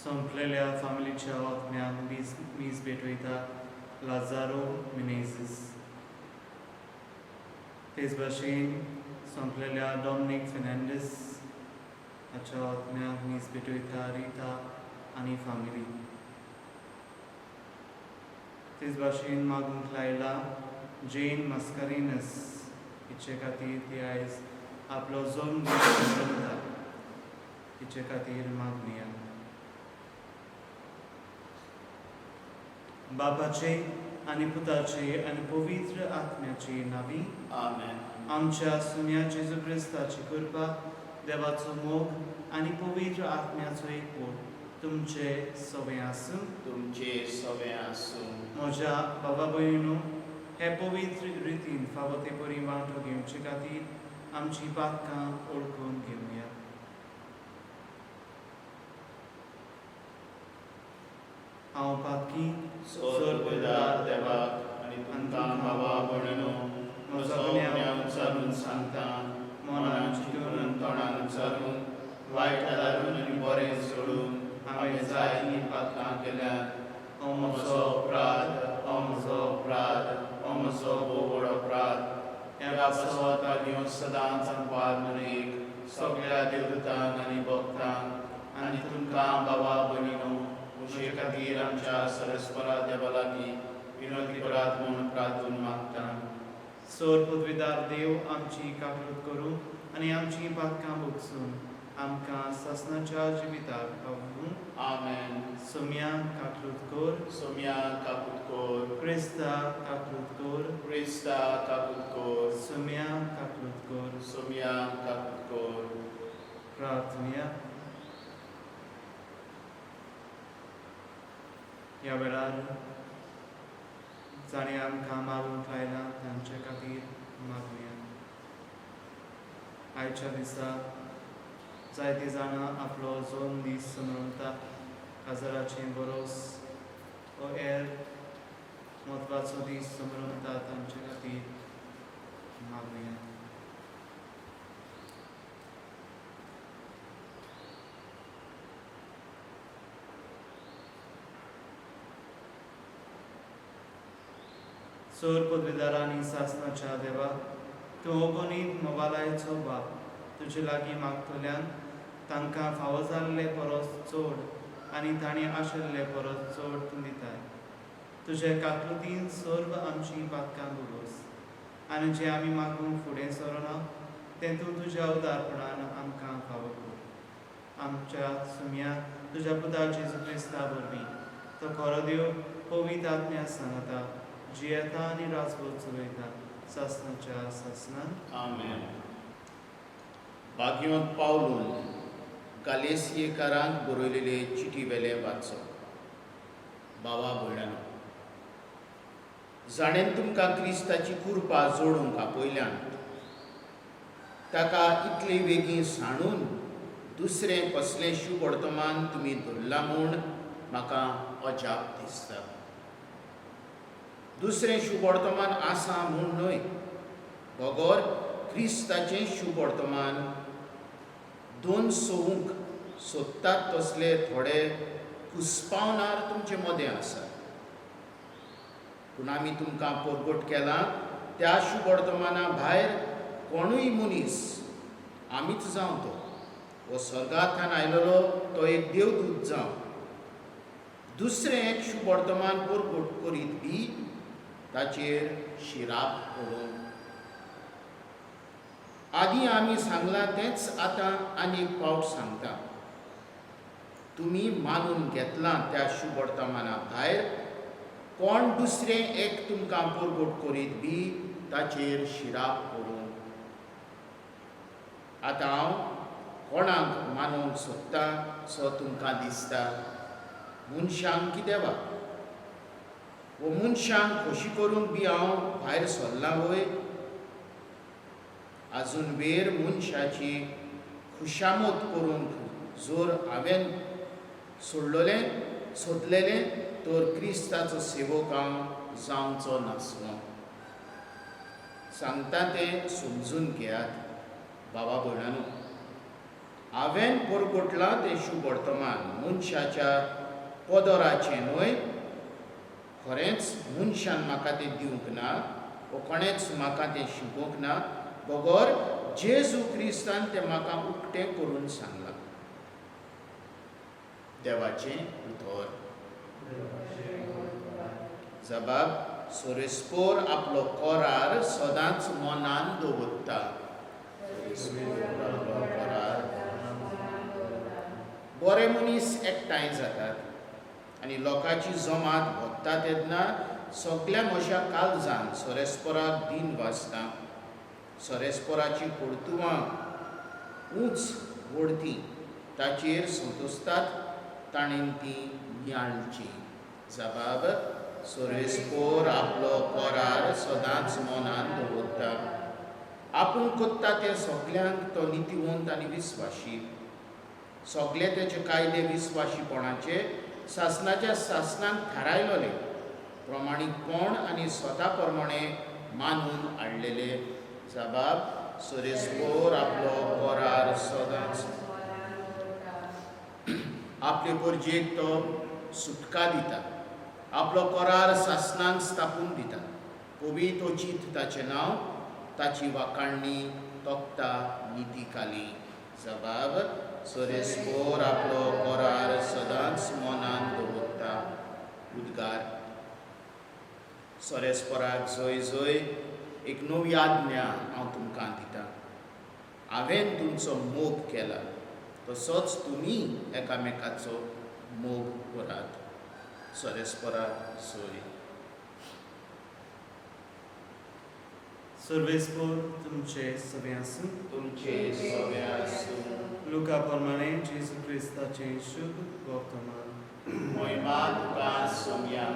संपलेल्या फॅमिलीच्या आत्म्यांक मीस भेटयता लाजारो मिनेझीस. तेच भाशेन संपलेल्या डॉमिनिक फेर्नांडीस हाच्या आत्म्यांक मीस भेटयता रिता आनी फॅमिली. तेच भाशेन मागूंक लायला जेन मास्कारेनस हिचे खातीर ती आयज आपलो जल्म करता हिचे खातीर मागुया. बापाचे आनी पुताचे आनी पवित्र आत्म्याचे नावी आमेन. आमच्या सुन्या जेजू क्रिस्ताची कृपा, देवाचो मोग आनी पवित्र आत्म्याचो एकवट तुमचे सगळे आसूं. तुमचे सगळे आसूं. म्हज्या बाबा भयणीनो, हे पवित्र रितीन फावो ते बरी वांटो घेवचे खातीर आमची पातकां ओळखून घेवया. हांव पातकी स्वर्गदार देवाक आनी तुमकां बाबा भयणीनो म्हजो गुन्यांव उच्चारून सांगता, मनान चिंतून तोंडान उच्चारून वायट दारून आनी बरें सोडून हांवें जायतीं पातकां केल्यात. हो म्हजो अपराध, हो म्हजो अपराध, हो म्हजो भोव व्हड अपराध. ह्या पासवाता घेवन सदांच पार मनयेक सगळ्या देवदूतांक आनी भक्तांक आनी तुमकां बाबा भयणीनो उशे खातीर आमच्या सरस्वरा देवा लागीं विनोदी करात म्हूण प्रार्थून मागता. सोर पदवीदार देव आमची काकूट करूं आनी आमची पातकां भोगसून आमकां ससनाच्या जिविताक पावूं. आमेन. सोम्या काकूट कर, सोम्या काकूट कर, क्रिस्ता काकूट कर, क्रिस्ता काकूट कर, सोम्या काकूट कर. सोम्या काकूट कर. प्रार्थना. ह्या वेळार जाणें आमकां मारूंक लायला तांचे खातीर मागुया. आयच्या दिसा जायतीं जाणां आपलो जल्म दीस मनयता. काजराचें बरोस वो हेर म्हत्वाचो दीस मनयता तांचे खातीर मागुया. सोर पदवीदारांनी सासणाच्या देवा, तूं अगणीत मोबालायचो बाप, तुजे लागीं मागतल्यान तांकां फावो जाल्ले परस चड आनी ताणें आशिल्ले परस चड तूं दिताय. तुजे काकुतीन सर्व आमची पातकां भोगोस आनी जें आमी मागूंक फुडें सरना तें तूं तुज्या उदारपणान आमकां फावो कर. आमच्या सुम्याक तुज्या पुता जेजू क्रिस्ता वरवीं तो खरो देव पवित्र आत्म्या सांगता, जियेता आनी राजभर चलयता सासणाच्या सासणान. आमेन. भाग्यवंत पावलून गालेसियेकारांक बरयलेले चिटी वेले वाचो. बाबा भयणानो, जाणेन तुमकां क्रिस्ताची कृपा जोडूंक आपयल्यान ताका इतले बेगीन सांडून दुसरें कसलें शुभ वर्तमान तुमी धरलां म्हूण म्हाका अजाप दिसता. दुसरें शुभ वर्तमान आसा म्हूण न्हय, बगोर क्रिस्ताचें शुभ वर्तमान दोन सोवूंक सोदतात तसले थोडे कुस्पावनार तुमचे मदें आसा. पूण आमी तुमकां परगट केलां त्या शुभ वर्तमाना भायर कोणूय मनीस, आमीच जावं तो, वो स्वर्गांतल्यान आयलोलो तो एक देवदूत जावं, दुसरें एक शुभ वर्तमान परगट करीत बी ताचेर शिराप पडूंक. आदीं आमी सांगलां तेंच आतां आनी एक फावट सांगता. तुमी मानून घेतलां त्या शुभ वर्तमाना भायर कोण दुसरें एक तुमकां परगट करीत बी ताचेर शिराप पडूंक. आतां हांव कोणाक मानूंक सोदता सो तुमकां दिसता. मनशांक कितें वा? वो मनशांक खोशी करूंक बी हांव भायर सरलां वय? आजून वेर मनशाची खुशामत करूंक जोर हांवें सोदलेलें तर क्रिस्ताचो सेवक हांव जावचो नासलो. सांगता तें समजून घेयात. बाबा भयणानो, हांवें परगोटलां तें शुभ वर्तमान मनशाच्या पदराचें न्हय. खरेंच मनशान म्हाका तें दिवंक ना, वो कोणेच म्हाका तें शिकोवंक ना, बगर जेजू क्रिस्तान तें म्हाका उक्तें करून सांगलां. देवाचें उतर. जबाब: सोरेस्पोर आपलो कोरार सदांच मनान दवरता. बरे मनीस एकठांय जातात आनी लोकांची जमात भोगता तेन्ना सगळ्या म्हज्या काळजान सोरेस्पोराक दिन वाजता. सोरेस्पोराची परतुवां उंच व्हडती ताचेर संतोसतात, ताणेन ती नियाळची. जबाब: सोरेस्पोर आपलो कोरार सदांच मनान दवरता. आपूण कोत्ता तें सगळ्यांक तो नितीवंत आनी विस्वाशी. सगळे तेचे कायदे विस्वाशीपणाचे शासनाच्या शासनान थारायलोले, प्रमाणीकपण आनी स्वता प्रमाणे मानून हाडलेले. जबाब: सोरेस्पोर आपलो कोरार सदांच. आपले परजेक तो सुटका दिता. आपलो कोरार शासनांक स्थापून दिता. पवित्रोचित ताचें नांव, ताची वाखाणणी तोखता नितीखाली. जबाब: सोरेस्पोर आपलो कोरार सदांच मनान दवरता. उद्गार. सोरेस्पोराक जय जय. एक नवी आज्ञा हांव तुमकां दितां. हांवें तुमचो मोग केला, तसोच तुमी एकामेकाचो मोग करात. सोरेस्पोराक जय. सर्वेस्पोर तुमचे सवे आसूं. तुमचे सवे आसूं. लुका प्रमाणे जेजू क्रिस्ताचें शुभ वर्तमान. महिमा तुका सोम्या.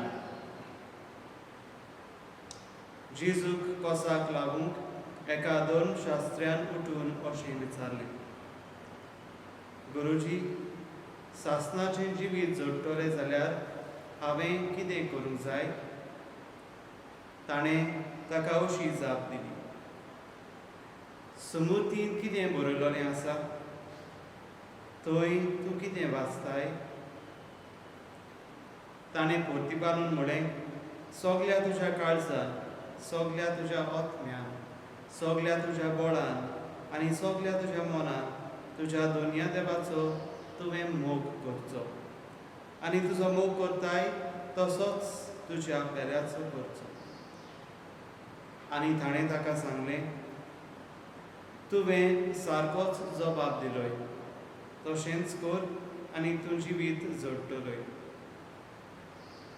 जेजूक कोसाक लागूंक एका दोन शास्त्र्यान उठून अशें विचारलें: गुरुजी, शासनाचें जिवीत जोडटलें जाल्यार हांवें कितें करूंक जाय? ताणें ताका अशी जाप दिली: समृद्धीन कितें बरयलोलें आसा? थंय तूं कितें वाचताय? ताणें परतिपारून म्हळें: सगल्या तुज्या काळजान, सगल्या तुज्या आत्म्यान, सगल्या तुज्या बळान आनी सगल्या तुज्या मनान तुज्या दोनया देवाचो तुवें मोग करचो, आनी तुजो मोग करताय तसोच तुज्या पेल्याचो करचो. आनी ताणें ताका सांगलें: तुवें सारकोच जबाब दिलोय, तशेंच कर आनी तूं जिवीत जोडटलोय.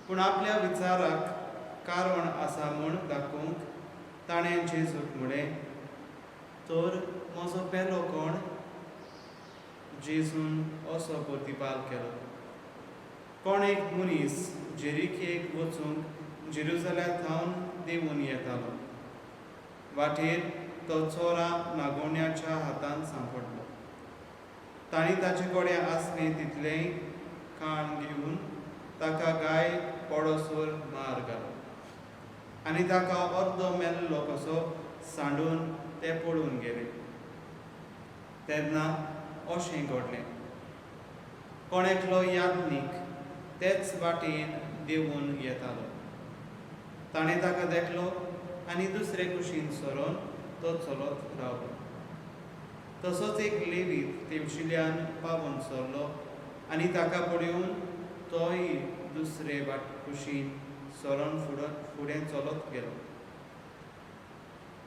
पूण आपल्या विचाराक कारण आसा म्हूण दाखोवंक ताणें जेजूक म्हळें: तर म्हजो पेलो कोण? जेजून असो प्रतिपाल केलो: कोण एक मनीस जेरिकेक वचूंक जेरुसलेमांतल्यान देंवून येतालो. वाटेर तो चोरां नागोण्याच्या हातांत सांपडलो. तांणी ताचे कडेन आसलें तितलेंय खाण घेवन ताका गाय पडोसर मार घालो आनी ताका अर्दो मेल्लो कसो सांडून ते पडून गेले. तेन्ना अशें घडलें: कोण एकलो याज्ञीक तेच वाटेन देंवून येतालो. ताणें ताका देखलो आनी दुसरे कुशीन सरोन तो चलत रावलो. तसोच एक लेवीत तेवशिल्यान पावून सरलो आनी ताका पळोवन तोय दुसरे कुशीन सरोन फुडें चलत गेलो.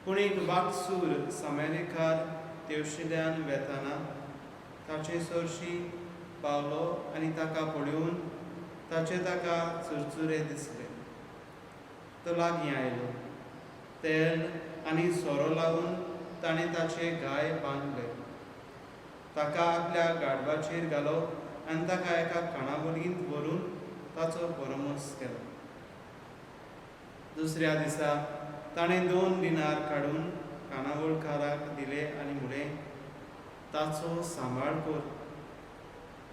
पूण एक वागसूर सामेरिकार तेवशिल्यान वेताना ताचे सरशी पावलो आनी ताका पळोवन ताका चुरचुरे दिसले. तो लागीं आयलो. तेल आनी सोरो लावन ताणें ताचे गाय बांदले. ताका आपल्या गाडवाचेर घालो आनी ताका एका काणावळींत व्हरून ताचो परमोस केलो. दुसऱ्या दिसा ताणें 2 दिनार काडून काणावळकाराक दिले आनी म्हळें: ताचो सांबाळ कर,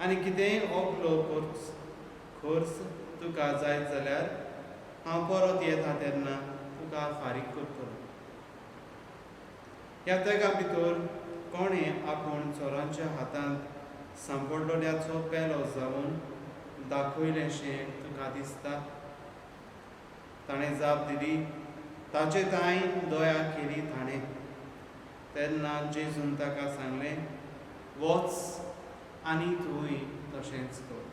आनी कितेंय ओगलो खर्च तुका जाय जाल्यार हांव परत येता तेन्ना तुका फारीक करतलो. ह्या तेगा भितर कोणें आपूण चोरांच्या हातांत सांपडलोल्याचो पेलो जावन दाखयलेशें तुका दिसता? ताणें जाप दिली, ताचे ताई दया केली ताणें. तेन्ना जेजून ताका सांगलें, वच आनी तूंय तशेंच कर.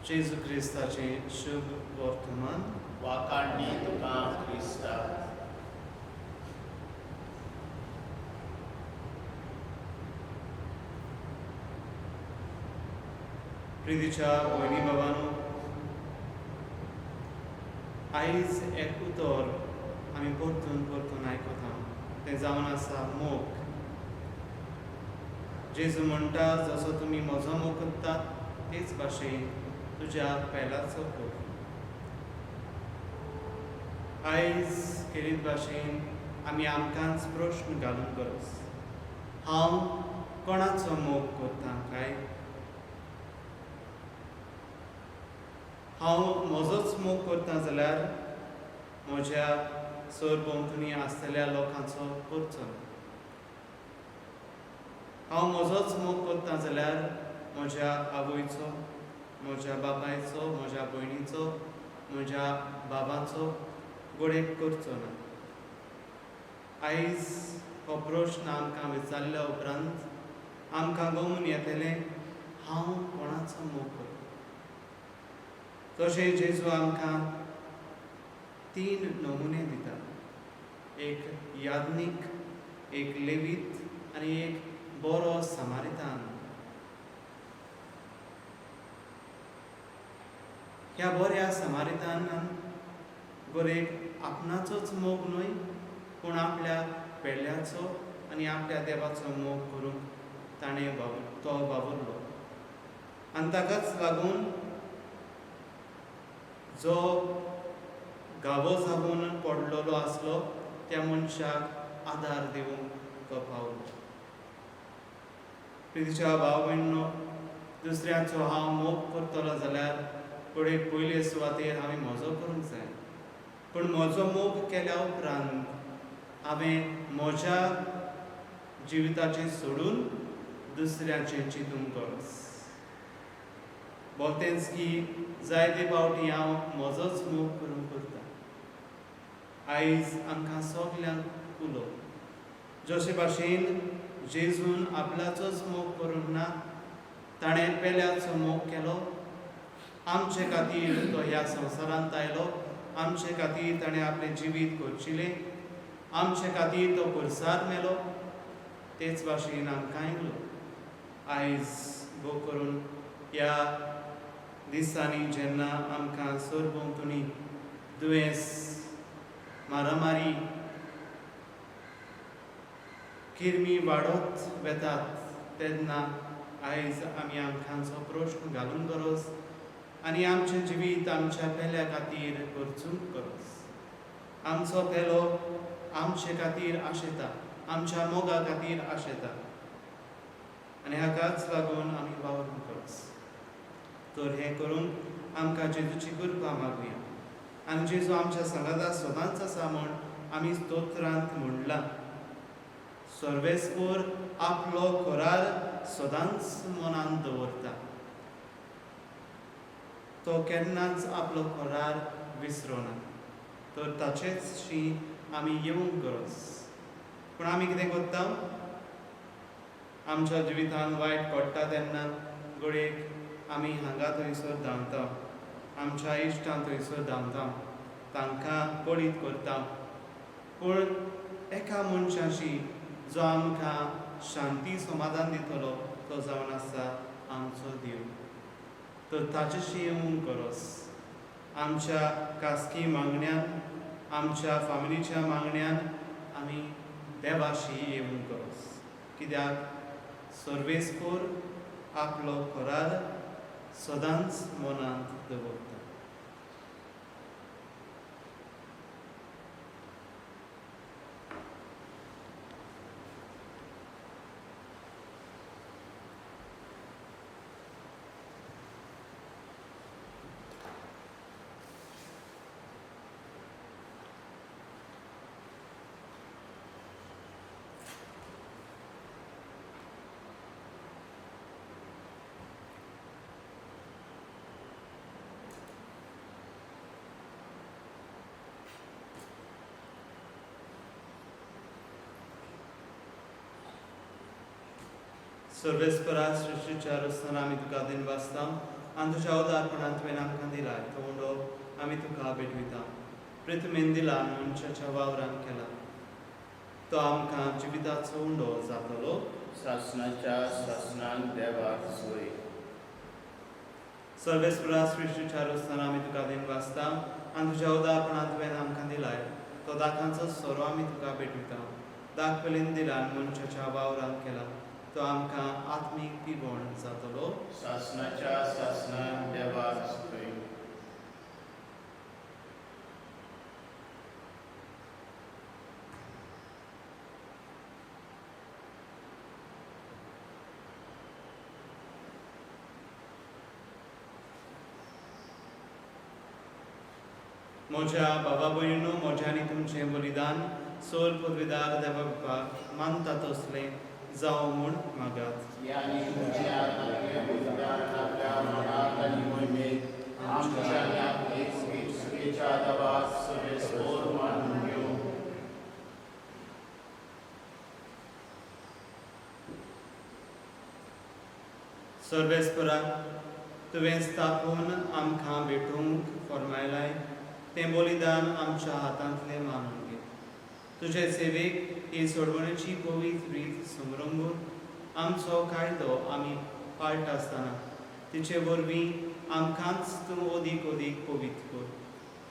जेजू क्रिस्ताचें शुभ वर्तमान. वाकाडणी तुका क्रिस्ता. प्रितीच्या भयणी भावांनो, आयज एक उतर आमी परतून परतून आयकता. तें जावन आसा मोग. जेजू म्हणटा, जसो तुमी म्हजो मोग करतात तेच भाशेन तुज्या पेलाचो मोग. आयज केरीत भाशेन आमी आमकांच प्रश्न घालून गरज, हांव कोणाचो मोग करतां काय? हांव म्हजोच मोग करतां जाल्यार म्हज्या सरभोंवतणी आसतल्या लोकांचो करचो ना. हांव म्हजोच मोग करतां जाल्यार म्हज्या आवयचो, म्हज्या बापायचो, म्हज्या भयणीचो, म्हज्या बाबाचो गोडेक करचो ना. आयज हो प्रश्न आमकां विचारल्या उपरांत आमकां गमून येतलें, हांव कोणाचो मोग करतां. तशें जेजू आमकां 3 नमुने दिता. एक याज्ञीक, एक लेवीत आनी एक बरो सामारितान. ह्या बऱ्या सामारितानान गोरेक आपणाचोच मोग न्हय, पूण आपल्या पेडल्याचो आनी आपल्या देवाचो मोग करूंक ताणें तो वावुरलो. आनी ताकाच लागून जो गावो जावन पडलेलो आसलो त्या मनशाक आदार दिवंक तो पावलो. प्रितीच्या भाव भयणींनो, दुसऱ्याचो हांव मोग करतलो जाल्यार फुडें पयले सुवातेर हांवें म्हजो करूंक जाय. पूण म्हजो मोग केल्या उपरांत हांवें म्हज्या जिविताचें सोडून दुसऱ्याचें चिंतूंक गरज. भोवतेंच की जायते फावटी हांव म्हजोच मोग करूंक करतां. आयज आमकां सगल्यांक उलो, जशे भाशेन जेजून आपल्याचोच मोग करूंक ना, ताणें पेल्याचो मोग केलो. आमचे खातीर तो ह्या संवसारांत आयलो. आमचे खातीर ताणें आपलें जिवीत कोरचिलें. आमचे खातीर तो खुर्सार मेलो. तेच भाशेन आमकांय उलो. आयज भोव करून ह्या दिसांनी जेन्ना आमकां सरभोंवतणी दुयेंस, मारामारी, किरमी वाडत वेतात, तेन्ना आयज आमी आमकांचो प्रश्न घालूंक गरज आनी आमचें जिवीत आमच्या पेल्या खातीर खर्चूंक गरज. आमचो पेलो आमचे खातीर आशेता, आमच्या मोगा खातीर आशेता आनी हाकाच लागून आमी वावरूंक गरज. तर हें करून आमकां जेजूची कृपा मागुया. आनी जेजू आमच्या संगाता सदांच आसा म्हूण आमी स्तोत्रांत म्हणलां, सर्वेस्पर आपलो खोरार सदांच मनांत दवरता. तो केन्नाच आपलो खोरार विसरना. तर ताचेचशी आमी येवंक गरज. पूण आमी कितें करता? आमच्या जिवितान वायट घडटा तेन्ना घडयेक आमी हांगा थंयसर धांवता, आमच्या इश्टां थंयसर धांवता, तांकां पळीत करता. पूण एका मनशाशी जो आमकां शांती समाधान दितलो तो जावन आसा आमचो देव. तर ताचेशी येवंक गरज. आमच्या खासगी मागण्यांन, आमच्या फामिलीच्या मागण्यांन आमी देवाशी येवंक गरज. कित्याक सर्वेस्पर आपलो खोरार सदांच मनांत दवरता. सर्वेस्परा सृष्टीच्या रस्त्यान आमी तुका दिनवासता आनी तुज्या उदारपणान तुवें आमकां दिलाय तो उंडो आमी तुका भेटविता पृथ्वीन दिला मनशाच्या वावरान केला तो आमकां जिविताचो उंडो जातलो शासनाच्या शासनान देवाक सोय सर्वेस्परा सृष्टीच्या रस्त्यान आमी तुका दिनवासता आनी तुज्या उदारपणान तुवें आमकां दिलाय तो दाखांचो सोरो आमी तुका भेटविता दाख पेलीन दिलान मनशाच्या वावरान केला तो आमकां आत्मीक पिवण जातलो शासनाच्या शासनान देवाक सोय म्हज्या बाबा भयणीनो म्हज्यानी तुमचें बलिदान सोल पदवीदार देवा बापाक मानता तसलें जावं म्हूण मागात यानी तुमच्या आत्म्या बलिदान आपल्या मनात आणि मोहिमेत आमच्या एक सुखीच्या देवाक सर्वेस्पोर मानून घेऊ सर्वेस्पराक तुवें स्थापून आमकां भेटूंक फरमायलाय तें बलिदान आमच्या हातांतलें मानून घे तुजे सेवेक ही सोडवणेची पवित्र रीत समरंभून आमचो कायदो आमी पाळटा आसतना तिचे वरवीं आमकांच तूं अदीक अदीक पवित्र कर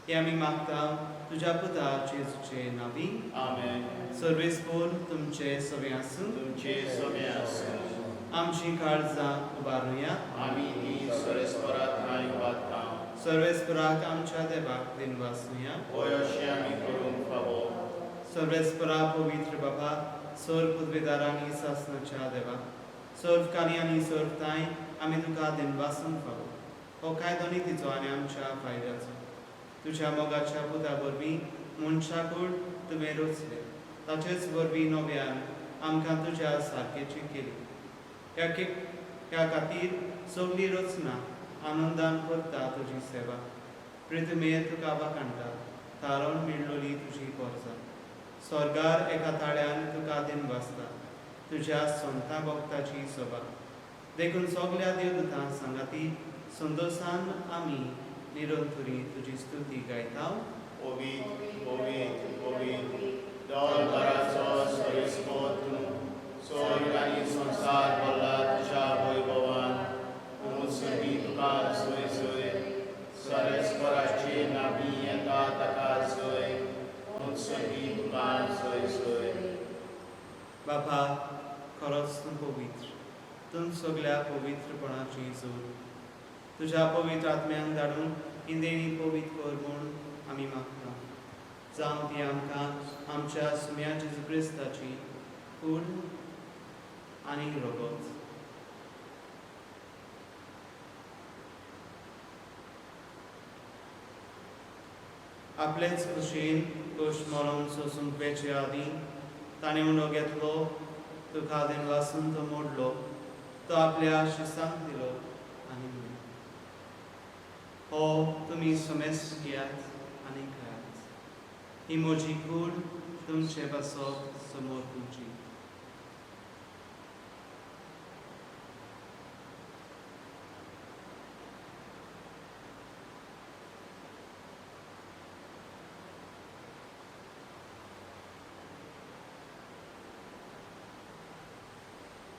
हें आमी मागता तुज्या पुता जेजूचे नांवी आमेन सर्वेस्पोर तुमचे सवे आसूं तुमचे सगळे आसूं आमची काळजां उबारुया आमी ती सर्वेस्परात नाही वागता सर्वेस्पराक आमच्या देवाक दिनवासुया होय अशें आमी करूंक फावो सर्वेस्परा पवित्र बाबा सर्व पदवीदारांनी शासनाच्या देवा सर्वकानी आनी सर्वताय आमी तुका दिनवासून फावो हो कायदो नितीचो आनी आमच्या फायद्याचो तुज्या मोगाच्या पुता वरवीं मनशाकूड तुवें रचले ताचेच वरवीं नव्यान आमकां तुज्या सारकेची केली ह्या खातीर सगळी रचना आनंदान करता तुजी सेवा पृथ्वीर तुका वाकाणटा तारण मेळलोली तुजी पोरसां स्वर्गार एका ताळ्यान तुका दिनवासता तुज्या संता भक्ताची सभा देखून सगळ्या देवदूतां सांगाती संतोषान आमी निरंतरी तुजी स्तुती गायता पवित्र पवित्र पवित्र दौलताराचो सर्वेस्पोर तूं स्वर्ग आनी संसार भरला तुज्या वैभवान तूं सगळी तुका सोय सोय सर्वेस्पराचे नांवी येता ताका सोय तूं सगळी तुका सोय सोय बापा खरोच तूं पवित्र तूं सगळ्या पवित्रपणाची जोड तुज्या पवित्र आत्म्यान धाडून इंदेणी पवित्र कर म्हूण आमी मागता जावं ती आमकां आमच्या सुम्या जेजू क्रिस्ताची कूड आनी रगत आपलेच खुशेन गोश्ट मरण सोसून पेचे आदी ताणें उंडो घेतलो तुका दिनवासून तो मोडलो तो आपल्या शिसांक दिलो आनी म्हणलो हो तुमी समेस्त घेयात आनी खायात ही म्हजी कूड तुमचे बसप समोर तुमची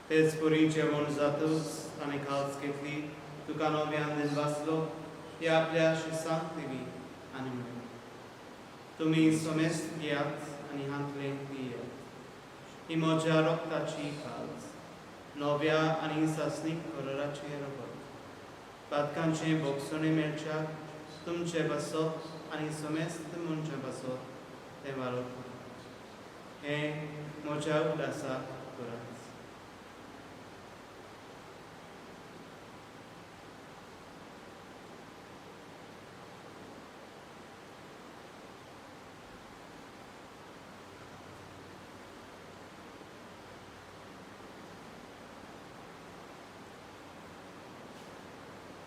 तेच पुरी जेवण जातूच ताणें खास घेतली तुका नव्यान दिनवासलो हे आपल्या शिसांक दिली आनी म्हणलें तुमी समेस्त घेयात आनी हातले पियात ही म्हज्या रोगताची खास नव्या आनी सासणीक कलराचे रगत पातकांचे बोगसणे मेळच्याक तुमचे बसप आनी समेस्त मनचे बसप तें वालोवप हें म्हज्या उलासाक करात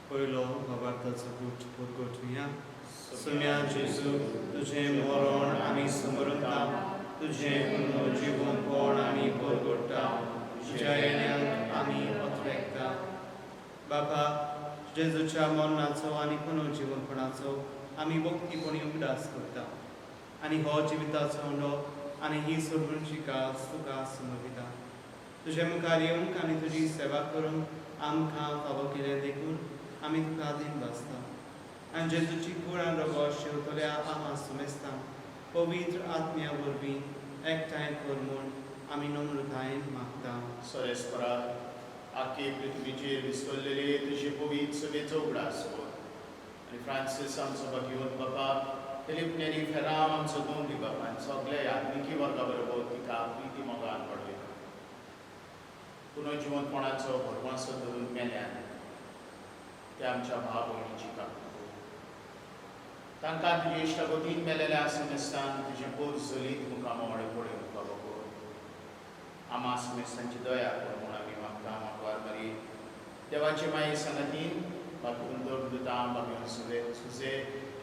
पयलो भावार्थाचो गोठवया सुम्या जेजू तुझें मरण आमी समरता तुझें पुनर्जीवनपण आमी परगट्टा तुज्या येण्याक आमी बापा जेजूच्या मरणाचो आनी पुनर्जीवनपणाचो आमी भक्तीपणी उगडास करता आनी हो जिविताचो उंडो आनी ही सोडूनची कास तुका समर्पिता. तुजे मुखार येवंक आनी तुजी सेवा करूंक आमकां फावो केले देखून आमी तुका दिन भासता आनी जेजूची कूड आनी रगत शेवतल्या आमा सुमेस्तां पवित्र आत्म्या वरवीं एकठांय कर म्हूण आमी नम्रतायेन मागता. सोरेस्परा आख्खे पृथ्वीचेर विस्कळलेले तुजे पवित्र सभेचो उगडास कर आनी फ्रांसीस आमचो भगिवंत बापा फिलीप नेरी फेराम आमचो दोंगरी बापा आनी सगळे आत्मिकी वर्गा बरोबर तिका प्रिती मोगान पडले पुनर्जीवनपणाचो भरवंसो धरून मेल्यान ते आमच्या भाव भयणीची काकूट तांकां तुजे इश्टागतीन मेलेल्या सुमेस्तान तुजें पोर चलीत मुखार वाडे पडून बाबा कर आमा सुमेस्तांची दया कर म्हूण आमी मागता. मागवार मरी देवाचे माये संगतीन बापून दोरदुतां बाबी सुजे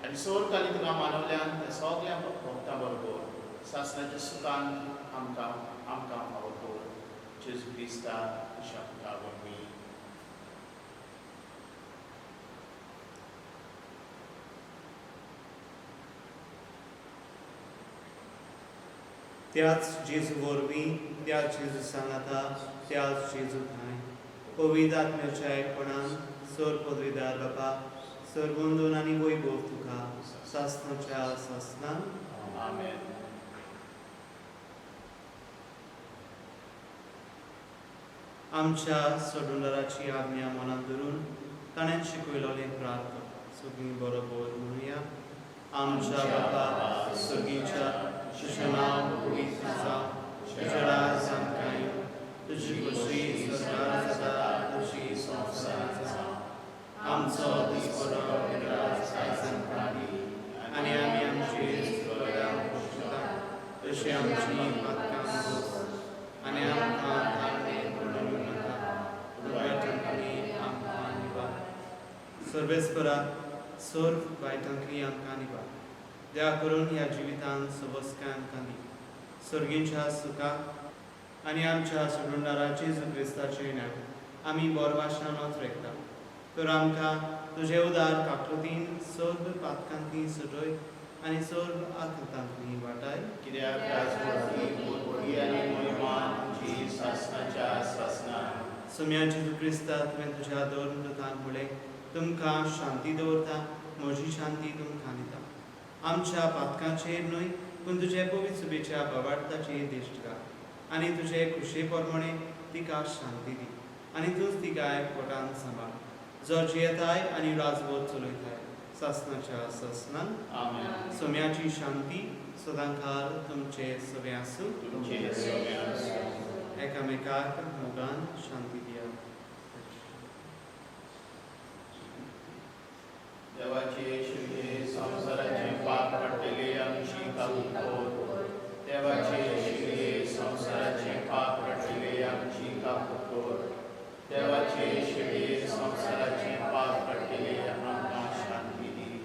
आनी सोरकाली तुका मानवल्यान त्या सगळ्या भक्तां बरोबर सासणाच्या सुखान आमकां फावो कर जेजू क्रिस्ता शक्ता वरवीं. त्याच जेजू वरवीं त्याच जेजू सांगाता त्याच जेजू थंय पवित्र आत्म्याच्या एकपणान सर पदवीदार बापा सर्वंदोन आनी वैभव तुका सासणाच्या सासणान आमेन. आमच्या सोडूनदाराची आज्ञा मनात धरून ताणें शिकयलोलें प्रार्थना सगळीं बरोबर म्हणुया. आमच्या बापा सगळींच्या तुजें नांव पवित्र जावं, तुजें राज आमकां येवं, तुजी खुशी स्वर्गार जाता तशी संवसारांत जावं. आमचो दिसपरो आज आमकां दी आनी आमी आमची चुकल्यां पळयता तशी आमची पातकां दोस आनी आमकां धाडणे पडूं नाका पूण वायटांतली आमकां निवार. सर्वेस्परा सर्व वायटांतली आमकां निवार. दया करून ह्या जिवितांत सबस्काय आमकां दी. सर्गींच्या सुखाक आनी आमच्या सोडूनदाराचे जेजू क्रिस्ताचे नांव आमी बोरवाशान रेखता. तर आमकां तुजे उदार काकुतीन सर्व पातकांतली सुटय आनी सर्व आकृतांतली वाटाय. कित्याक राजवटी मोठी आनी महिमा तुजी सासणाच्या सासणान. सुम्या जेजू क्रिस्ता तुवें तुज्या दोरदुतांक फुडें तुमकां शांती दवरता, म्हजी शांती तुमकां दिता. आमच्या पातकांचेर न्हय पूण तुजे पवित्र सभेच्या भवार्थाचेर दिश्ट घाल आनी तुजे खुशे प्रमाणे तिका शांती दी आनी तूंच तिका एकवटान सांबाळ जो जियेताय आनी राजवट चलयताय सासणाच्या सासणान. आमेन. सुम्याची शांती सदांकाळ तुमचे सवे आसूं. तुमचे सवे आसूं. एकामेकाक मोगान शांती दिया. देवाचे शिवे संसाराचे पाप काडलेले आमची काकूट कर. देवाचे शिवे संसाराचे पाप काडलेले आमची काकूट कर. देवाचे शिवे संसाराचे पाप काडलेले आमकां शांती दी.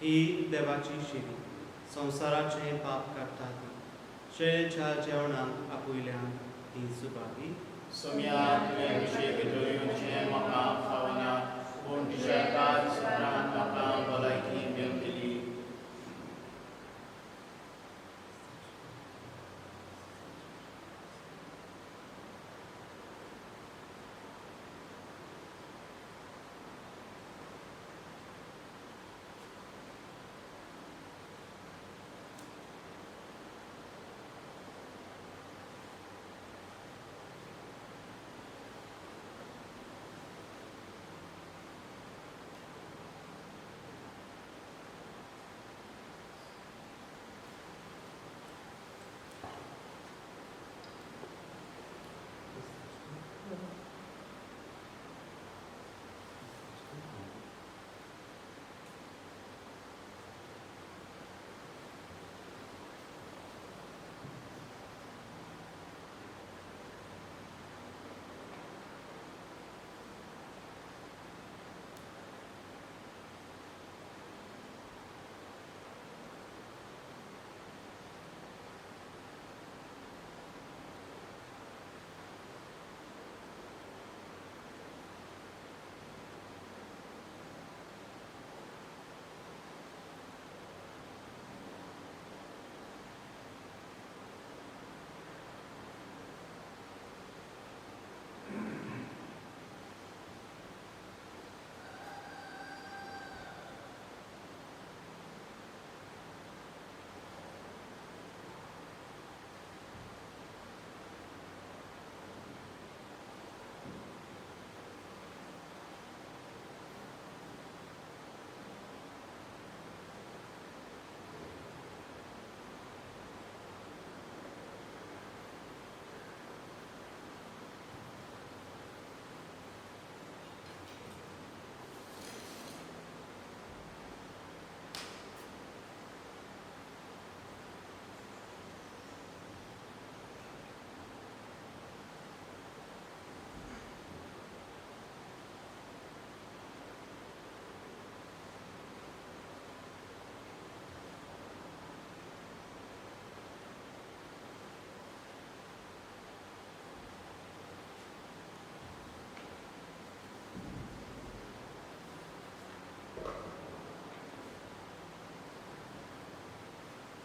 ही देवाची शिवी संसाराचे पाप काडटा ती. शेळेच्या जेवणाक आपुयल्यान ही सुपारी. सुम्या तुवें अभिषेक भितरूचे म्हाका फावना पूण तुज्या कांय सुत्रान म्हाका भलायकी मेळटली.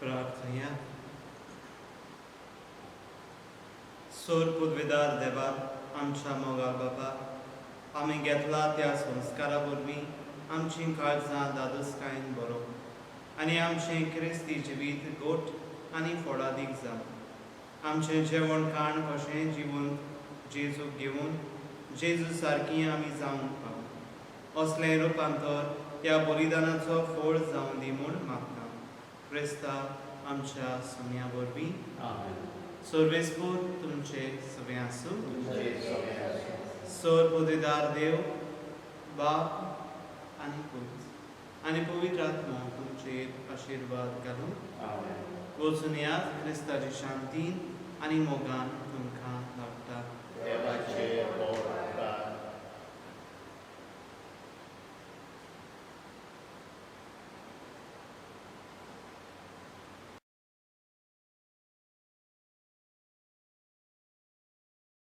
प्रार्थया. सोर पदवीदार देवा, आमच्या मोगाळ बाबा, आमी घेतला त्या संस्कारा वरवीं आमची काळजां दादोसकायेन बरो आनी आमचें क्रिस्ती जिवीत गोट आनी फोडादीक जावं. आमचें जेवण खाण कशें जिवन जेजूक घेवन जेजू सारकीं आमी जावंक पावूं. असलें रुपांतर ह्या बलिदानाचो फळ जावं दी म्हूण मागता. क्रिस्ता आमच्या सुन्या वरवीं. सर्वेस्पूर तुमचे सगळे आसूं. सोर पदवीदार देव, बाप आनी पूत आनी पवित्र आत्मा तुमचेर आशिर्वाद घालूं. वचून यात क्रिस्ताची शांतीन आनी मोगान तुमकां धाडटा.